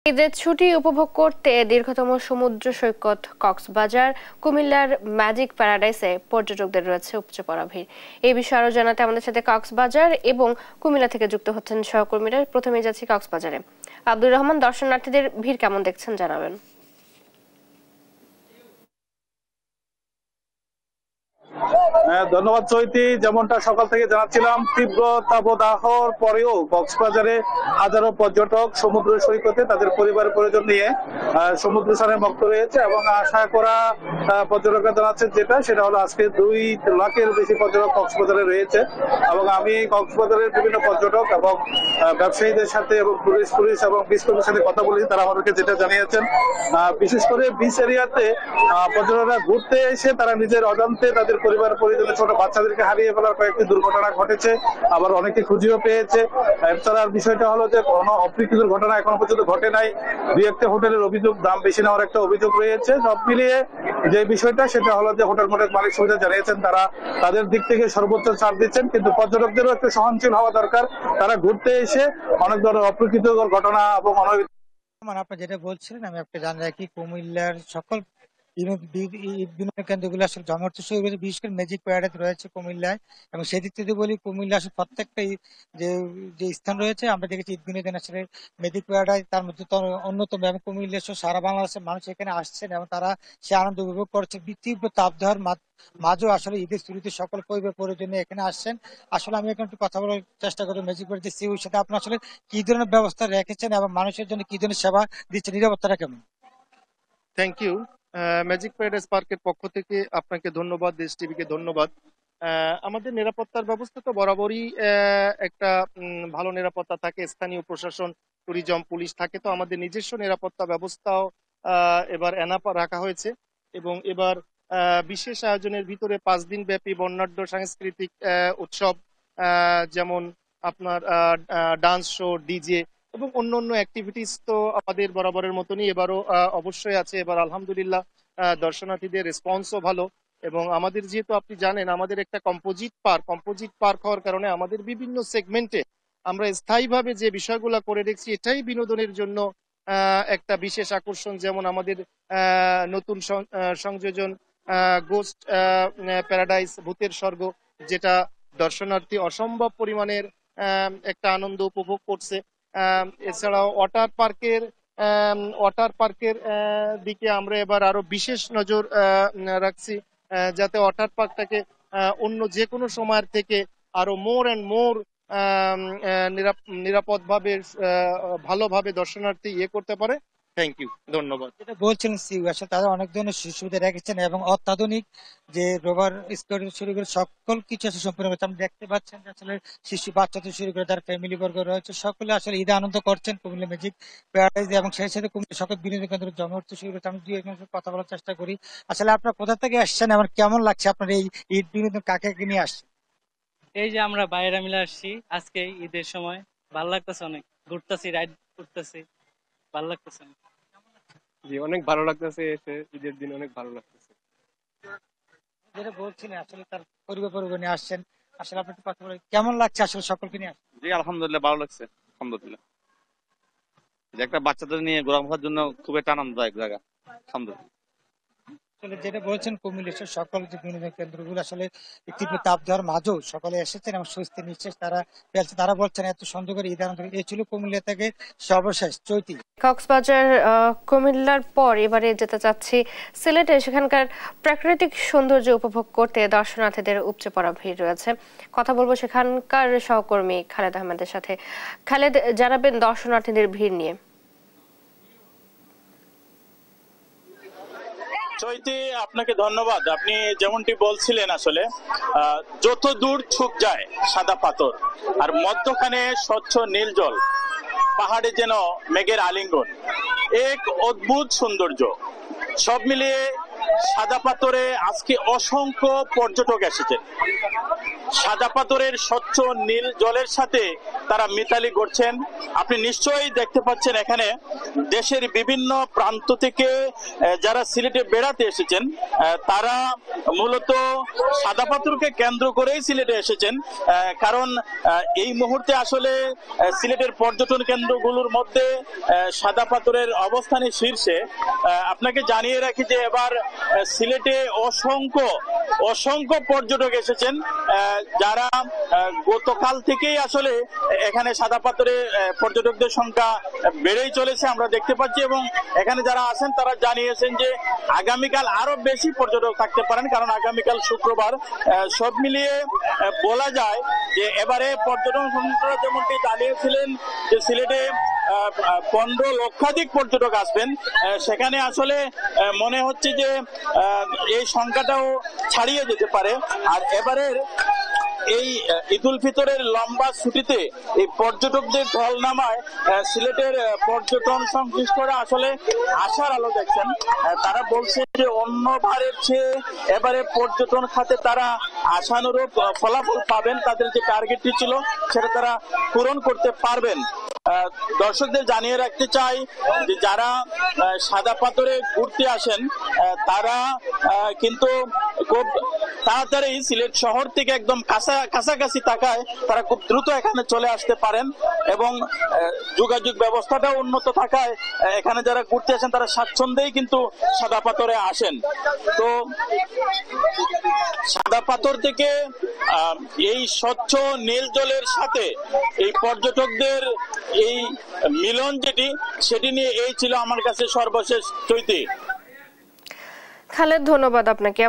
ঈদের ছুটি উপভোগ করতে দীর্ঘতম সমুদ্র সৈকত কক্সবাজার কুমিল্লার ম্যাজিক প্যারাডাইসে পর্যটকদের রয়েছে উপচে পড়া ভিড়। এই বিষয়ে আরো জানাতে আমাদের সাথে কক্সবাজার এবং কুমিল্লা থেকে যুক্ত হচ্ছেন সহকর্মীরা। প্রথমে যাচ্ছি কক্সবাজারে। আব্দুর রহমান, দর্শনার্থীদের ভিড় কেমন দেখছেন জানাবেন। ধন্যবাদ চৈতি। যেমনটা সকাল থেকে জানাচ্ছিলাম, তীব্র তাপদাহর পরেও কক্সবাজারে হাজারো পর্যটক সমুদ্র সৈকতে তাদের পরিবারের প্রয়োজন নিয়ে সমুদ্র স্নানে মগ্ন রয়েছে এবং আশা করা পর্যটকরা জানাচ্ছেন সেটা হলো আজকে 2 লাখের বেশি পর্যটক কক্সবাজারে রয়েছে। এবং আমি কক্সবাজারের বিভিন্ন পর্যটক এবং ব্যবসায়ীদের সাথে এবং পুলিশ এবং বিচ কর্মীর সাথে কথা বলেছি। তারা আমাদেরকে যেটা জানিয়েছেন, বিশেষ করে বিচ এরিয়াতে পর্যটকরা ঘুরতে এসে তারা নিজের অজান্তে তাদের পরিবার পরিজনের ছোট বাচ্চাদেরকে হারিয়ে ফেলার কয়েকটি দুর্ঘটনা ঘটেছে, আবার অনেকে খুঁজেও পেয়েছে। এছাড়ার বিষয়টা হলো যে কোনো অপ্রীতিকর ঘটনা এখনো পর্যন্ত ঘটে নাই। 2-1টা হোটেলের অভিযোগ, দাম বেশি নেওয়ার একটা অভিযোগ রয়েছে। সব মিলিয়ে যে বিষয়টা সেটা হলো যে হোটেল মালিক সুবিধা জানিয়েছেন তারা তাদের দিক থেকে সর্বোচ্চ ছাড় দিচ্ছেন, কিন্তু পর্যটকদেরও একটু সহনশীল হওয়া দরকার। তারা ঘুরতে এসে অনেক ধরনের অপ্রীতিকর ঘটনা এবং আপনি যেটা বলছিলেন আমি একটা জানি রাখি, কুমিল্লার সকল বিনোদন কেন্দ্রগুলো আসলে জমার্থ শুরু হয়েছে, বিশেষ করে ম্যাজিক প্যারাডাইস রয়েছে কুমিল্লায়। এবং সেদিক থেকে বলি, কুমিল্লা আসলে প্রত্যেকটা যে যে স্থান রয়েছে আমরা দেখেছি ঈদ বিনোদন আসলে ম্যাজিক প্যারাডাইস তার মধ্যে তো অন্যতম। এবং কুমিল্লা সারা বাংলাদেশের মানুষ এখানে আসছেন এবং তারা সে আনন্দ উপভোগ করছে। তীব্র তাপদাহের মাঝেও আসলে ঈদের ছুটিতে সকল পরিবার প্রয়োজনে এখানে আসছেন। আসলে আমি এখন একটু কথা বলার চেষ্টা করি ম্যাজিক প্যারাডাইস সিইওর সাথে। আপনি আসলে কি ধরনের ব্যবস্থা রেখেছেন এবং মানুষের জন্য কি ধরনের সেবা দিচ্ছেন, নিরাপত্তাটা কেমন? Thank you. ম্যাজিক প্যারাডাইস পার্কের পক্ষ থেকে আপনাকে ধন্যবাদ, দেশ টিভিকে ধন্যবাদ। আমাদের নিরাপত্তার ব্যবস্থা তো বরাবরই একটা ভালো নিরাপত্তা থাকে। স্থানীয় প্রশাসন, ট্যুরিজম, পুলিশ থাকে। তো আমাদের নিজস্ব নিরাপত্তা ব্যবস্থাও এবার এনাফ রাখা হয়েছে। এবং এবার বিশেষ আয়োজনের ভিতরে 5 দিন ব্যাপী বর্ণাঢ্য সাংস্কৃতিক উৎসব, যেমন আপনার ডান্স শো, ডিজে এবং অন্য অ্যাক্টিভিটিস তো আমাদের বরাবরের মতনই এবারও অবশ্যই আছে। এবার আলহামদুলিল্লাহ দর্শনার্থীদের রেসপন্সও ভালো। এবং আমাদের যেহেতু আপনি জানেন আমাদের একটা কম্পোজিট পার্ক হওয়ার কারণে আমাদের বিভিন্ন সেগমেন্টে আমরা স্থায়ীভাবে যে বিষয়গুলো করে রেখেছি এটাই বিনোদনের জন্য একটা বিশেষ আকর্ষণ। যেমন আমাদের নতুন সংযোজন গোস্ট প্যারাডাইস, ভূতের স্বর্গ, যেটা দর্শনার্থী অসম্ভব পরিমাণের একটা আনন্দ উপভোগ করছে। এছাড়াও ওয়াটার পার্কের দিকে আমরা এবার আরো বিশেষ নজর রাখছি, যাতে ওয়াটার পার্কটাকে অন্য যে কোনো সময়ের থেকে আরো মোর অ্যান্ড মোর নিরাপদভাবে ভালোভাবে দর্শনার্থী করতে পারে। থ্যাংক ইউ, ধন্যবাদ। যেটা বলছিলেন আসলে তারা অনেক ধরনের সুবিধা রেখেছেন এবং অত্যাধুনিক যে রোভার স্কোয়ার শুরু করে সকল কিছু আসলে সম্পূর্ণ হয়েছে। আপনি দেখতে পাচ্ছেন যে আসলে শিশু বাচ্চা থেকে শুরু করে তার ফ্যামিলি বর্গ রয়েছে, সকলে আসলে ঈদে আনন্দ করছেন কুমিল্লা ম্যাজিক প্যারাডাইজ। এবং সেই সাথে কুমিল্লা সকল বিনোদন কেন্দ্র জমার্থ শুরু করেছে। আমি 2-1 মিনিট কথা বলার চেষ্টা করি। আসলে আপনার কোথা থেকে আসছেন এবং কেমন লাগছে আপনার এই ঈদ বিনোদন, কাকে নিয়ে আসছেন? এই যে আমরা বাইরে মিলে আসছি আজকে ঈদের সময়, ভালো লাগতেছে, অনেক ঘুরতেছি, রাইড করতেছি, ভালো লাগতেছে। জি, অনেক ভালো লাগতেছে, এসে ঈদের দিন অনেক ভালো লাগতেছে। যেটা বলছিলেন আসলে তার পরিবার নিয়ে আসছেন, আসলে আপনি একটু কথা বলে কেমন লাগছে আসলে সকলকে নিয়ে আসছেন? জি আলহামদুলিল্লাহ ভালো লাগছে, আলহামদুলিল্লাহ। যে একটা বাচ্চাদের নিয়ে ঘোরাফেরার জন্য খুব একটা আনন্দদায়ক জায়গা, আলহামদুলিল্লাহ। যেটা বলছেন কুমিল্লার সকল যে বিনোদন কেন্দ্রগুলো আসলে তীব্র তাপ দেওয়ার মাঝেও সকলে এসেছেন এবং স্বস্তি নিঃশ্বাস তারা ফেলছে। তারা বলছেন এত সুন্দর করে ঈদ আনন্দ। এই ছিল কুমিল্লা থেকে সর্বশেষ চৈতি। কক্সবাজার কুমিল্লার পর এবারে যেতে চাচ্ছি সিলেটে। সেখানকার প্রাকৃতিক সৌন্দর্য উপভোগ করতে দর্শনার্থীদের উপচে পড়া ভিড় রয়েছে। কথা বলবো সেখানকার সহকর্মী খালেদ আহমেদের সাথে। খালেদ, জানাবেন দর্শনার্থীদের ভিড় নিয়ে। চৈতি, আপনাকে ধন্যবাদ। আপনি যেমনটি বলছিলেন, আসলে যত দূর চোখ যায় সাদা পাথর, আর মধ্যখানে স্বচ্ছ নীল জল, পাহাড়ে যেন মেঘের আলিঙ্গন, এক অদ্ভুত সৌন্দর্য। সব মিলিয়ে সাদা পাথরে আজকে অসংখ্য পর্যটক এসেছেন। সাদা পাথরের স্বচ্ছ নীল জলের সাথে তারা মিতালি করছেন। আপনি নিশ্চয়ই দেখতে পাচ্ছেন এখানে দেশের বিভিন্ন প্রান্ত থেকে যারা সিলেটে বেড়াতে এসেছেন তারা মূলত সাদা পাথরকে কেন্দ্র করেই সিলেটে এসেছেন। কারণ এই মুহূর্তে আসলে সিলেটের পর্যটন কেন্দ্রগুলোর মধ্যে সাদা পাথরের অবস্থানে শীর্ষে। আপনাকে জানিয়ে রাখি যে এবার সিলেটে অসংখ্য পর্যটক এসেছেন, যারা গতকাল থেকেই আসলে এখানে সাদা পাথরে পর্যটকদের সংখ্যা বেড়েই চলেছে আমরা দেখতে পাচ্ছি। এবং এখানে যারা আছেন তারা জানিয়েছেন যে আগামীকাল আরো বেশি পর্যটক থাকতে পারেন, কারণ আগামীকাল শুক্রবার। সব মিলিয়ে বলা যায় যে এবারে পর্যটন সংস্থারা যেমনটি জানিয়েছিলেন যে সিলেটে 15 লক্ষাধিক পর্যটক আসবেন, সেখানে আসলে মনে হচ্ছে যে এই সংখ্যাটাও ছাড়িয়ে যেতে পারে। আর এবারের এই ঈদুল ফিতরের লম্বা ছুটিতে এই পর্যটকদের ঢল নামায় সিলেটের পর্যটন সংশ্লিষ্টরা আসলে আশার আলো দেখছেন। তারা বলছে যে অন্যবারের চেয়ে এবারে পর্যটন খাতে তারা আশানুরূপ ফলাফল পাবেন, তাদের যে টার্গেটটি ছিল সেটা তারা পূরণ করতে পারবেন। দর্শকদের জানিয়ে রাখতে চাই যে যারা সাদা পাথরে ঘুরতে আসেন তারা কিন্তু খুব তাড়াতাড়ি সিলেট শহর থেকে একদম কাছাকাছি থাকায় তারা খুব দ্রুত এখানে চলে আসতে পারেন এবং যোগাযোগ ব্যবস্থাটাও উন্নত থাকায় এখানে যারা ঘুরতে আসেন তারা স্বাচ্ছন্দ্যেই কিন্তু সাদা পাথরে আসেন। তো সাদা পাথর থেকে এই স্বচ্ছ নীল জলের সাথে এই পর্যটকদের এই মিলন সেটি নিয়ে এই ছিল আমার কাছে সর্বশেষ চৈতি। খালেদ, ধন্যবাদ আপনাকে।